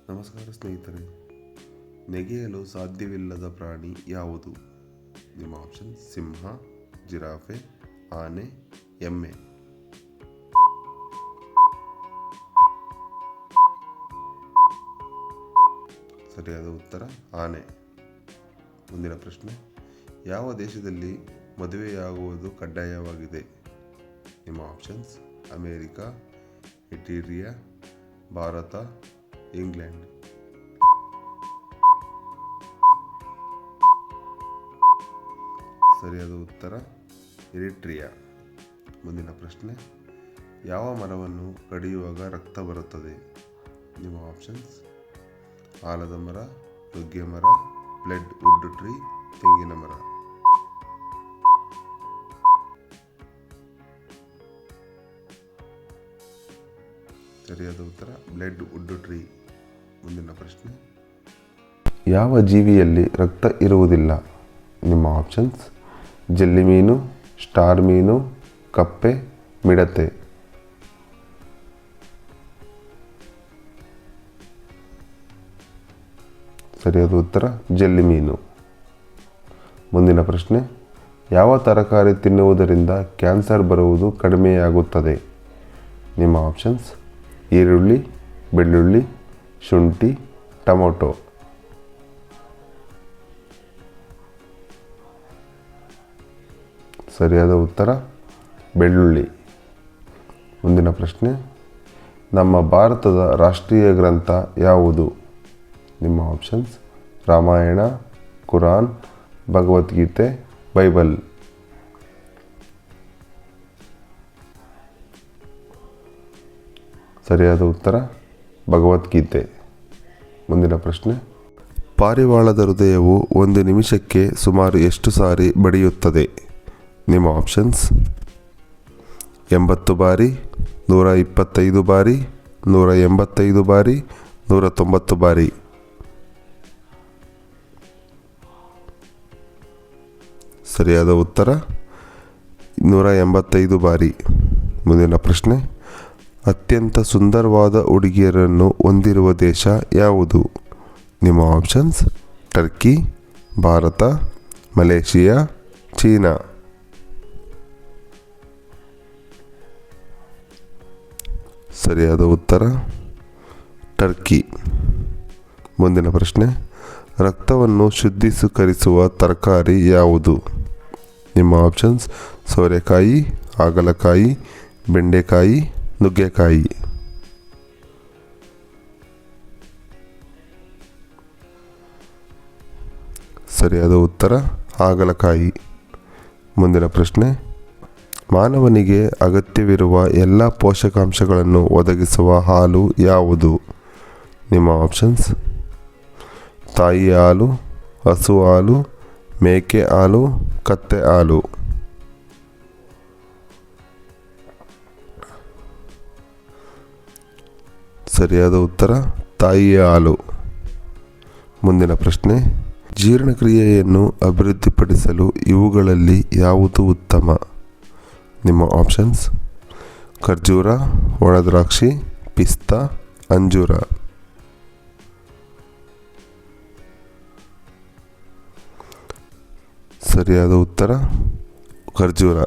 ನಮಸ್ಕಾರ ಸ್ನೇಹಿತರೆ. ನೆಗೆಯಲು ಸಾಧ್ಯವಿಲ್ಲದ ಪ್ರಾಣಿ ಯಾವುದು? ನಿಮ್ಮ ಆಪ್ಷನ್: ಸಿಂಹ, ಜಿರಾಫೆ, ಆನೆ, ಎಮ್ಮೆ. ಸರಿಯಾದ ಉತ್ತರ ಆನೆ. ಮುಂದಿನ ಪ್ರಶ್ನೆ: ಯಾವ ದೇಶದಲ್ಲಿ ಮದುವೆಯಾಗುವುದು ಕಡ್ಡಾಯವಾಗಿದೆ? ನಿಮ್ಮ ಆಪ್ಷನ್ಸ್: ಅಮೇರಿಕಾ, ಇಟಲಿಯ, ಭಾರತ, ಇಂಗ್ಲೆಂಡ್. ಸರಿಯಾದ ಉತ್ತರ ಎರಿಟ್ರಿಯಾ. ಮುಂದಿನ ಪ್ರಶ್ನೆ: ಯಾವ ಮರವನ್ನು ಕಡಿಯುವಾಗ ರಕ್ತ ಬರುತ್ತದೆ? ನಿಮ್ಮ ಆಪ್ಷನ್ಸ್: ಆಲದ ಮರ, ನುಗ್ಗೆ ಮರ, ಬ್ಲೆಡ್ ವುಡ್ ಟ್ರೀ, ತೆಂಗಿನ ಮರ. ಸರಿಯಾದ ಉತ್ತರ ಬ್ಲೆಡ್ ವುಡ್ ಟ್ರೀ. ಮುಂದಿನ ಪ್ರಶ್ನೆ: ಯಾವ ಜೀವಿಯಲ್ಲಿ ರಕ್ತ ಇರುವುದಿಲ್ಲ? ನಿಮ್ಮ ಆಪ್ಷನ್ಸ್: ಜೆಲ್ಲಿ ಮೀನು, ಸ್ಟಾರ್ ಮೀನು, ಕಪ್ಪೆ, ಮಿಡತೆ. ಸರಿಯಾದ ಉತ್ತರ ಜೆಲ್ಲಿ ಮೀನು. ಮುಂದಿನ ಪ್ರಶ್ನೆ: ಯಾವ ತರಕಾರಿ ತಿನ್ನುವುದರಿಂದ ಕ್ಯಾನ್ಸರ್ ಬರುವುದು ಕಡಿಮೆಯಾಗುತ್ತದೆ? ನಿಮ್ಮ ಆಪ್ಷನ್ಸ್: ಈರುಳ್ಳಿ, ಬೆಳ್ಳುಳ್ಳಿ, ಶುಂಠಿ, ಟೊಮೊಟೊ. ಸರಿಯಾದ ಉತ್ತರ ಬೆಳ್ಳುಳ್ಳಿ. ಮುಂದಿನ ಪ್ರಶ್ನೆ: ನಮ್ಮ ಭಾರತದ ರಾಷ್ಟ್ರೀಯ ಗ್ರಂಥ ಯಾವುದು? ನಿಮ್ಮ ಆಪ್ಷನ್ಸ್: ರಾಮಾಯಣ, ಕುರಾನ್, ಭಗವದ್ಗೀತೆ, ಬೈಬಲ್. ಸರಿಯಾದ ಉತ್ತರ ಭಗವದ್ಗೀತೆ. ಮುಂದಿನ ಪ್ರಶ್ನೆ: ಪಾರಿವಾಳದ ಹೃದಯವು ಒಂದು ನಿಮಿಷಕ್ಕೆ ಸುಮಾರು ಎಷ್ಟು ಸಾರಿ ಬಡಿಯುತ್ತದೆ? ನಿಮ್ಮ ಆಪ್ಷನ್ಸ್: 80 ಬಾರಿ, 125 ಬಾರಿ, 185 ಬಾರಿ, 190 ಬಾರಿ. ಸರಿಯಾದ ಉತ್ತರ 185 ಬಾರಿ. ಮುಂದಿನ ಪ್ರಶ್ನೆ: ಅತ್ಯಂತ ಸುಂದರವಾದ ಹುಡುಗಿಯರನ್ನು ಹೊಂದಿರುವ ದೇಶ ಯಾವುದು? ನಿಮ್ಮ options: Turkey, Bharat, Malaysia, China. ಸರಿಯಾದ ಉತ್ತರ ಟರ್ಕಿ. ಮುಂದಿನ ಪ್ರಶ್ನೆ: ರಕ್ತವನ್ನು ಶುದ್ಧೀಕರಿಸುವ ತರಕಾರಿ ಯಾವುದು? ನಿಮ್ಮ ಆಪ್ಷನ್ಸ್: ಸೋರೆಕಾಯಿ, ಹಾಗಲಕಾಯಿ, ಬೆಂಡೆಕಾಯಿ, ನುಗ್ಗೆಕಾಯಿ. ಸರಿಯಾದ ಉತ್ತರ ಹಾಗಲಕಾಯಿ. ಮುಂದಿನ ಪ್ರಶ್ನೆ: ಮಾನವನಿಗೆ ಅಗತ್ಯವಿರುವ ಎಲ್ಲ ಪೋಷಕಾಂಶಗಳನ್ನು ಒದಗಿಸುವ ಹಾಲು ಯಾವುದು? ನಿಮ್ಮ ಆಪ್ಷನ್ಸ್: ತಾಯಿ ಹಾಲು, ಹಸು ಹಾಲು, ಮೇಕೆ ಹಾಲು, ಕತ್ತೆ ಹಾಲು. ಸರಿಯಾದ ಉತ್ತರ ತಾಯಿಯ ಹಾಲು. ಮುಂದಿನ ಪ್ರಶ್ನೆ: ಜೀರ್ಣಕ್ರಿಯೆಯನ್ನು ಅಭಿವೃದ್ಧಿಪಡಿಸಲು ಇವುಗಳಲ್ಲಿ ಯಾವುದು ಉತ್ತಮ? ನಿಮ್ಮ ಆಪ್ಷನ್ಸ್: ಖರ್ಜೂರ, ಒಣದ್ರಾಕ್ಷಿ, ಪಿಸ್ತಾ, ಅಂಜೂರ. ಸರಿಯಾದ ಉತ್ತರ ಖರ್ಜೂರ.